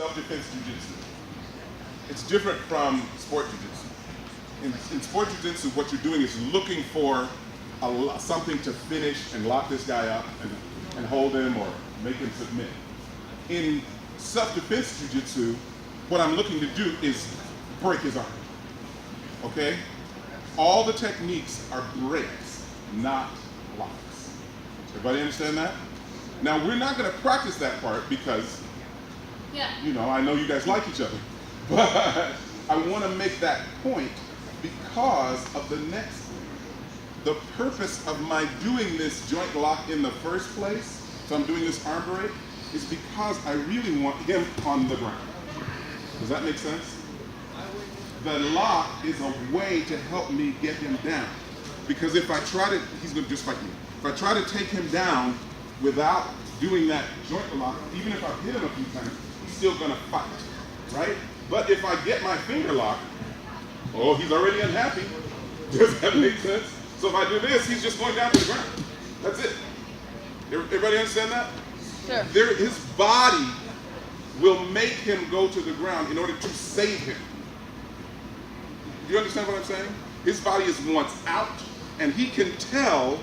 self-defense jiu-jitsu. It's different from sport jiu-jitsu. In sport jiu-jitsu, what you're doing is looking for something to finish and lock this guy up and hold him or make him submit. In self-defense jiu-jitsu, what I'm looking to do is break his arm, okay? All the techniques are breaks, not locks. Everybody understand that? Now, we're not gonna practice that part because, you know, I know you guys like each other, but I wanna make that point because of the next thing. The purpose of my doing this joint lock in the first place, so I'm doing this arm break, is because I really want him on the ground. Does that make sense? The lock is a way to help me get him down. Because if I try to, he's gonna just fight me. If I try to take him down without doing that joint lock, even if I hit him a few times, he's still gonna fight, right? But if I get my finger lock, oh, he's already unhappy. Does that make sense? So if I do this, he's just going down to the ground. That's it. Everybody understand that? Sure. His body will make him go to the ground in order to save him. Do you understand what I'm saying? His body is once out, and he can tell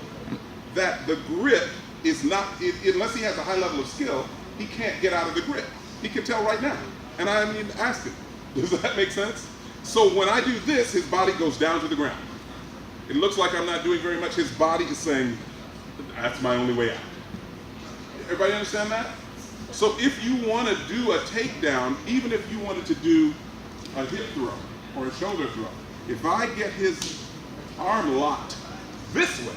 that the grip is not, unless he has a high level of skill, he can't get out of the grip. He can tell right now. And I mean, ask him. Does that make sense? So when I do this, his body goes down to the ground. It looks like I'm not doing very much. His body is saying, that's my only way out. Everybody understand that? So if you want to do a takedown, even if you wanted to do a hip throw or a shoulder throw, if I get his arm locked this way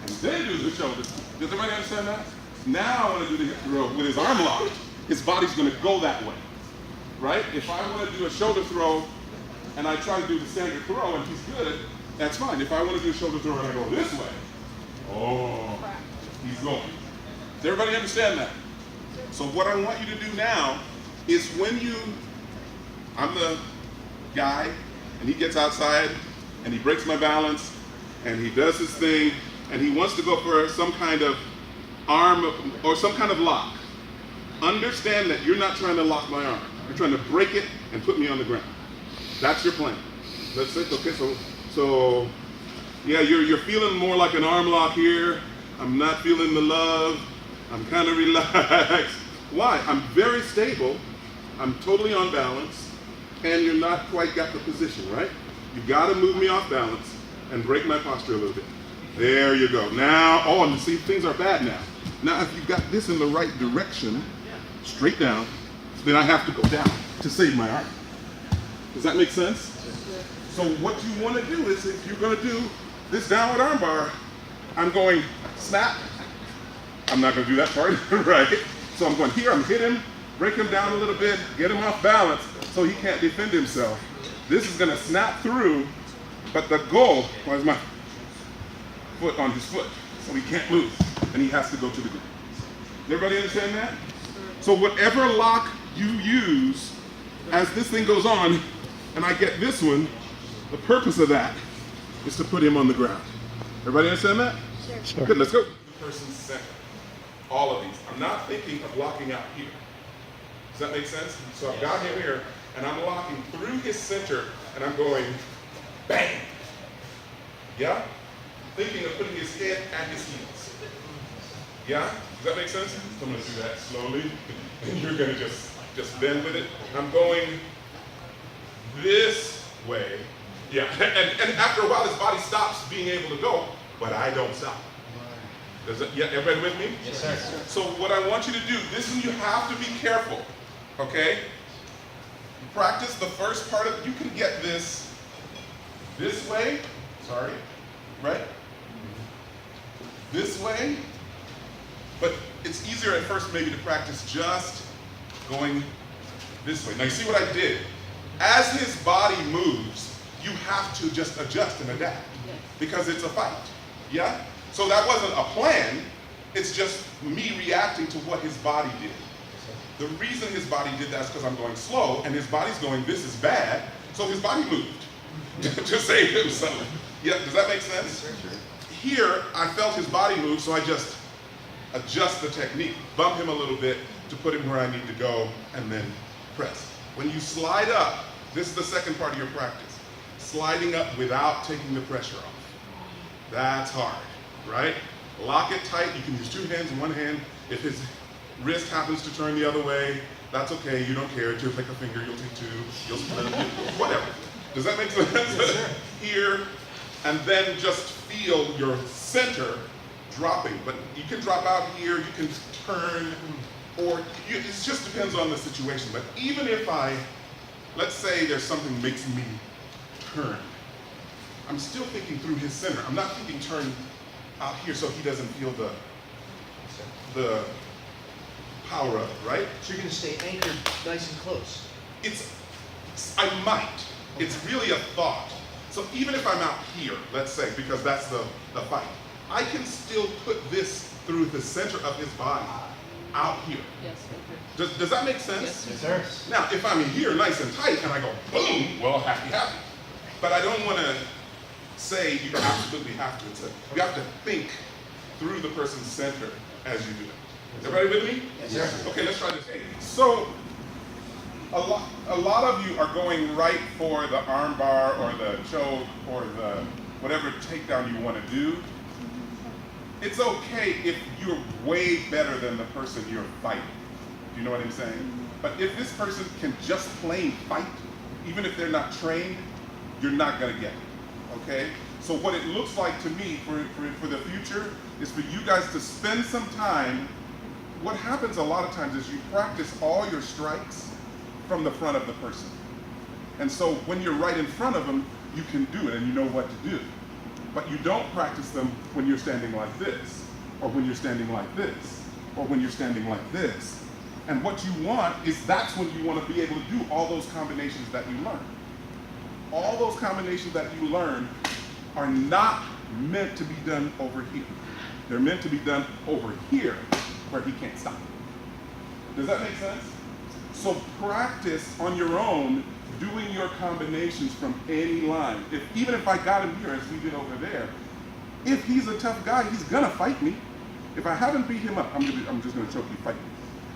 and then do the shoulder, does everybody understand that? Now I want to do the hip throw with his arm locked. His body's going to go that way, right? If I want to do a shoulder throw and I try to do the standard throw and he's good, that's fine. If I want to do a shoulder throw and I go this way, oh, he's going. Does everybody understand that? So what I want you to do now is when I'm the guy and he gets outside and he breaks my balance and he does his thing and he wants to go for some kind of arm or some kind of lock. Understand that you're not trying to lock my arm. You're trying to break it and put me on the ground. That's your plan. That's it. Okay, so yeah, you're feeling more like an arm lock here. I'm not feeling the love. I'm kind of relaxed. Why? I'm very stable. I'm totally on balance, and you're not quite got the position, right? You got to move me off balance and break my posture a little bit. There you go. Now, oh, and see, things are bad now. Now, if you got this in the right direction, straight down, then I have to go down to save my arm. Does that make sense? So what you want to do is, if you're going to do this downward arm bar, I'm going snap. I'm not going to do that part, right? So I'm going here, I'm hit him, break him down a little bit, get him off balance so he can't defend himself. This is going to snap through, but the goal was my foot on his foot, so he can't move, and he has to go to the ground. Everybody understand that? So whatever lock you use, as this thing goes on, and I get this one, the purpose of that is to put him on the ground. Everybody understand that? Sure. Good, let's go. Person's center. All of these. I'm not thinking of locking out here. Does that make sense? So I've got him here, and I'm locking through his center, and I'm going bang. Yeah? Thinking of putting his head at his heels. Yeah? Does that make sense? So I'm going to do that slowly, and you're going to just bend with it. I'm going this way. Yeah, and after a while, his body stops being able to go, but I don't stop. Does it, yeah, everybody with me? Yes, sir. So what I want you to do, this one you have to be careful, okay? You practice the first part of, you can get this way, sorry, right? This way, but it's easier at first maybe to practice just going this way. Now you see what I did? As his body moves, you have to just adjust and adapt because it's a fight, yeah? So that wasn't a plan, it's just me reacting to what his body did. The reason his body did that is because I'm going slow, and his body's going, this is bad, so his body moved to save himself. Yeah, does that make sense? Here, I felt his body move, so I just adjust the technique, bump him a little bit to put him where I need to go, and then press. When you slide up, this is the second part of your practice. Sliding up without taking the pressure off. That's hard, right? Lock it tight. You can use two hands and one hand. If his wrist happens to turn the other way, that's okay. You don't care. Just like a finger, you'll take two. You'll split it, whatever. Does that make sense? Yes, here, and then just feel your center dropping. But you can drop out here. You can turn, or it just depends on the situation. But even if let's say there's something makes me turn, I'm still thinking through his center. I'm not thinking turn out here so he doesn't feel the power of it, right? So you're going to stay anchored nice and close. I might. It's really a thought. So even if I'm out here, let's say, because that's the fight, I can still put this through the center of his body out here. Yes, okay. Does that make sense? Yes, sir. Now, if I'm in here nice and tight and I go boom, well, happy. But I don't want to say you absolutely have to. You have to think through the person's center as you do it. Everybody with me? Yes, sir. Okay, let's try this. So, a lot of you are going right for the arm bar or the choke or the whatever takedown you want to do. It's okay if you're way better than the person you're fighting. Do you know what I'm saying? But if this person can just plain fight, even if they're not trained, you're not going to get it. Okay? So what it looks like to me for the future is for you guys to spend some time. What happens a lot of times is you practice all your strikes from the front of the person. And so when you're right in front of them, you can do it and you know what to do. But you don't practice them when you're standing like this, or when you're standing like this, or when you're standing like this. And what you want is that's when you want to be able to do all those combinations that you learn. All those combinations that you learn are not meant to be done over here. They're meant to be done over here where he can't stop. Does that make sense? So practice on your own doing your combinations from any line. Even if I got him here as we did over there, if he's a tough guy, he's gonna fight me. If I haven't beat him up, I'm just gonna choke you, fight me,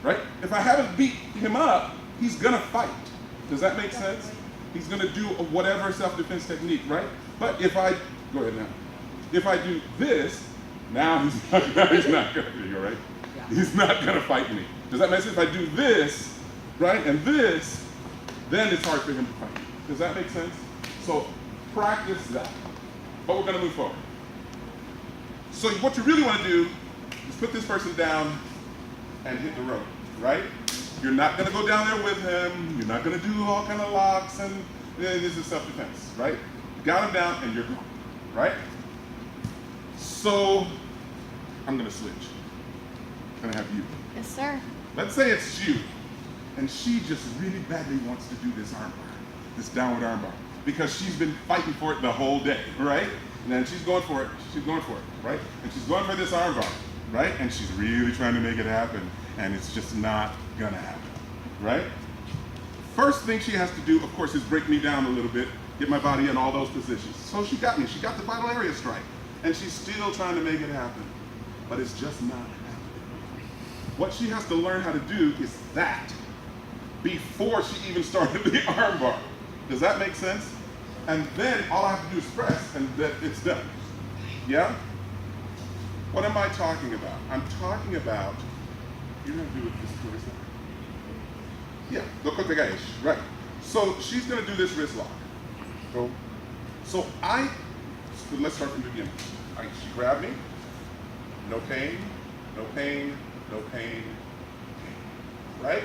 right? If I haven't beat him up, he's gonna fight. Does that make sense? He's gonna do whatever self-defense technique, right? But if I, go ahead now. If I do this, now he's not gonna, you're right? He's not gonna fight me. Does that make sense? If I do this, right, and this, then it's hard for him to fight me. Does that make sense? So practice that. But we're gonna move forward. So what you really wanna do is put this person down and hit the rope, right? You're not gonna go down there with him. You're not gonna do all kind of locks and this is self-defense, right? You got him down and you're gone, right? So I'm gonna switch. I'm gonna have you. Yes, sir. Let's say it's you, and she just really badly wants to do this arm bar, this downward arm bar, because she's been fighting for it the whole day, right? And then she's going for it, right? And she's going for this arm bar, right? And she's really trying to make it happen, and it's just not gonna happen, right? First thing she has to do, of course, is break me down a little bit, get my body in all those positions. So she got me, she got the vital area strike, and she's still trying to make it happen, but it's just not happening. What she has to learn how to do is that before she even started the arm bar. Does that make sense? And then all I have to do is press and then it's done. Yeah? What am I talking about? I'm talking about, you know how to do it this way. Yeah, the kotegaish, right. So she's gonna do this wrist lock. So let's start from the beginning. She grabbed me, no pain, no pain, no pain, right?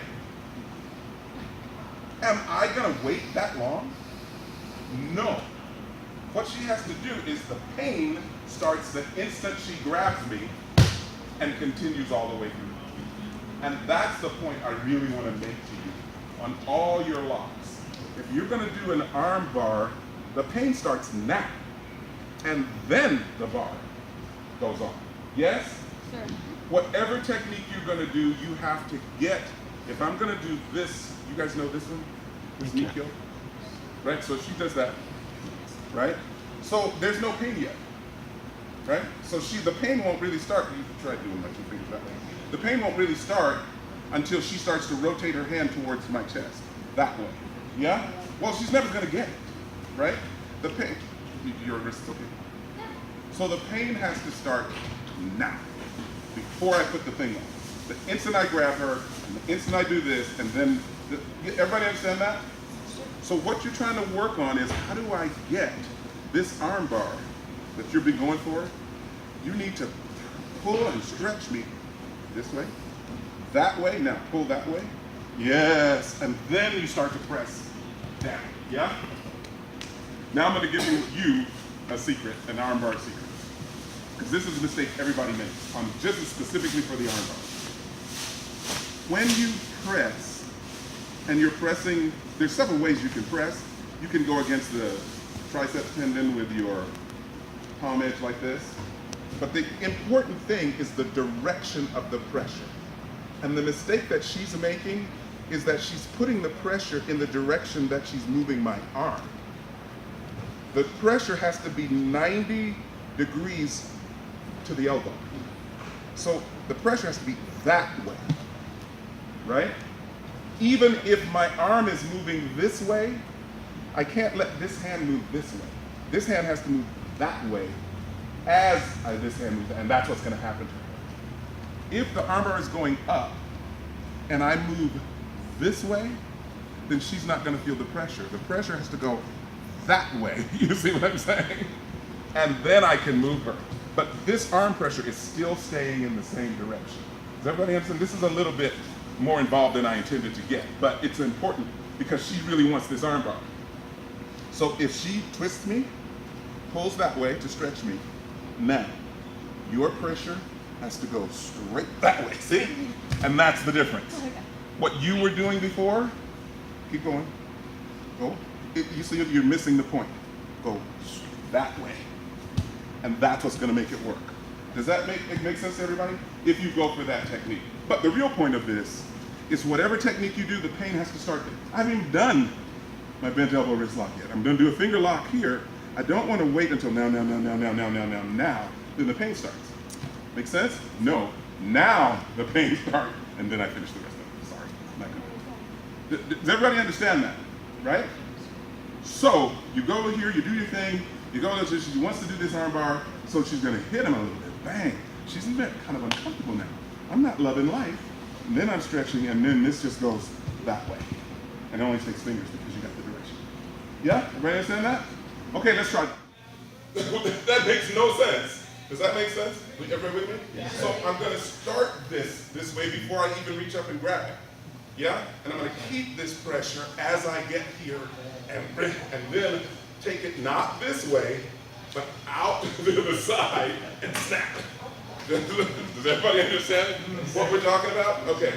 Am I gonna wait that long? No. What she has to do is the pain starts the instant she grabs me and continues all the way through. And that's the point I really wanna make to you on all your locks. If you're gonna do an arm bar, the pain starts now, and then the bar goes on. Yes? Sure. Whatever technique you're gonna do, you have to get, if I'm gonna do this, you guys know this one? This knee kill? Right, so she does that, right? So there's no pain yet, right? So the pain won't really start, you can try doing my two fingers that way. The pain won't really start until she starts to rotate her hand towards my chest, that way. Yeah? Well, she's never gonna get it, right? The pain, your wrist is okay. So the pain has to start now, before I put the thing on. The instant I grab her, and the instant I do this, and then, everybody understand that? So what you're trying to work on is, how do I get this arm bar that you've been going for? You need to pull and stretch me this way, that way, now pull that way. Yes, and then you start to press down, yeah? Now I'm gonna give you a secret, an arm bar secret. Because this is a mistake everybody makes, just specifically for the arm bar. When you press, and you're pressing, there's several ways you can press. You can go against the tricep tendon with your palm edge like this. But the important thing is the direction of the pressure. And the mistake that she's making is that she's putting the pressure in the direction that she's moving my arm. The pressure has to be 90 degrees to the elbow. So the pressure has to be that way, right? Even if my arm is moving this way, I can't let this hand move this way. This hand has to move that way as this hand moves, and that's what's gonna happen to her. If the armbar is going up and I move this way, then she's not gonna feel the pressure. The pressure has to go that way, you see what I'm saying? And then I can move her. But this arm pressure is still staying in the same direction. Does everybody understand? This is a little bit more involved than I intended to get, but it's important because she really wants this arm bar. So if she twists me, pulls that way to stretch me, now your pressure has to go straight that way, see? And that's the difference. What you were doing before, keep going, go. You see, you're missing the point. Go that way. And that's what's gonna make it work. Does that make sense to everybody? If you go for that technique. But the real point of this is whatever technique you do, the pain has to start. I haven't even done my bent elbow wrist lock yet. I'm gonna do a finger lock here. I don't wanna wait until now, then the pain starts. Make sense? No, now the pain starts, and then I finish the rest of it. Sorry, not gonna. Does everybody understand that, right? So, you go here, you do your thing, you go to, she wants to do this arm bar, so she's gonna hit him a little bit, bang. She's a bit kind of uncomfortable now. I'm not loving life. And then I'm stretching, and then this just goes that way. And it only takes fingers because you got the direction. Yeah, everybody understand that? Okay, let's try. That makes no sense. Does that make sense? Everybody with me? Yeah. So I'm gonna start this way before I even reach up and grab it. Yeah? And I'm gonna keep this pressure as I get here, and then take it not this way, but out to the side and snap. Does everybody understand what we're talking about? Okay.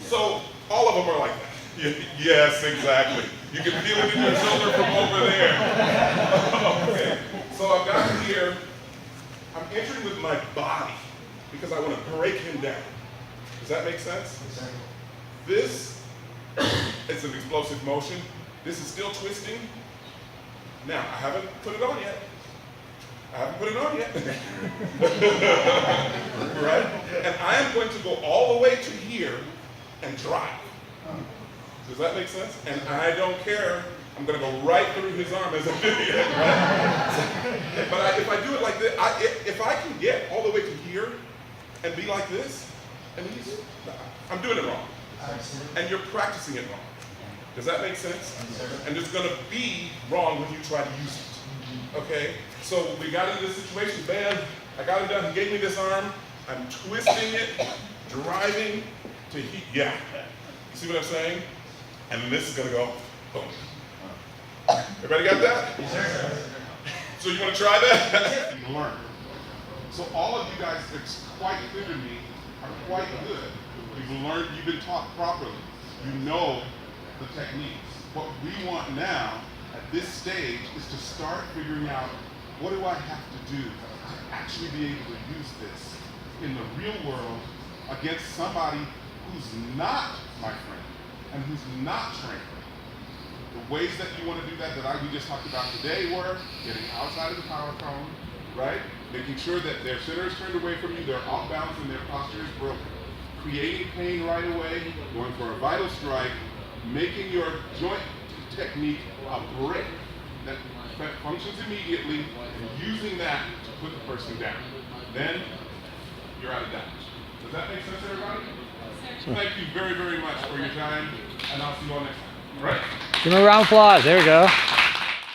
So all of them are like that. Yes, exactly. You can feel it in your shoulder from over there. Okay. So I've got here, I'm entering with my body because I want to break him down. Does that make sense? This is an explosive motion. This is still twisting. Now, I haven't put it on yet. Right? And I am going to go all the way to here and drive. Does that make sense? And I don't care. I'm going to go right through his arm as a video, right? But if I do it like this, if I can get all the way to here and be like this, and I'm doing it wrong. And you're practicing it wrong. Does that make sense? And it's going to be wrong when you try to use it. Okay? So we got into this situation, bam, I got it done, he gave me this arm, I'm twisting it, driving to heat, yeah. You see what I'm saying? And then this is gonna go, boom. Everybody got that? So you wanna try that? You learn. So all of you guys, it's quite clear to me, are quite good. You've learned, you've been taught properly. You know the techniques. What we want now, at this stage, is to start figuring out, what do I have to do to actually be able to use this in the real world against somebody who's not my friend and who's not trained? The ways that you want to do that we just talked about today were getting outside of the power cone, right? Making sure that their center is turned away from you, they're off balance and their posture is broken. creating pain right away, going for a vital strike, making your joint technique a brick that functions immediately, and using that to put the person down. Then you're out of damage. Does that make sense, everybody? Thank you very, very much for your time, and I'll see you all next time. All right? Give him a round of applause. There we go.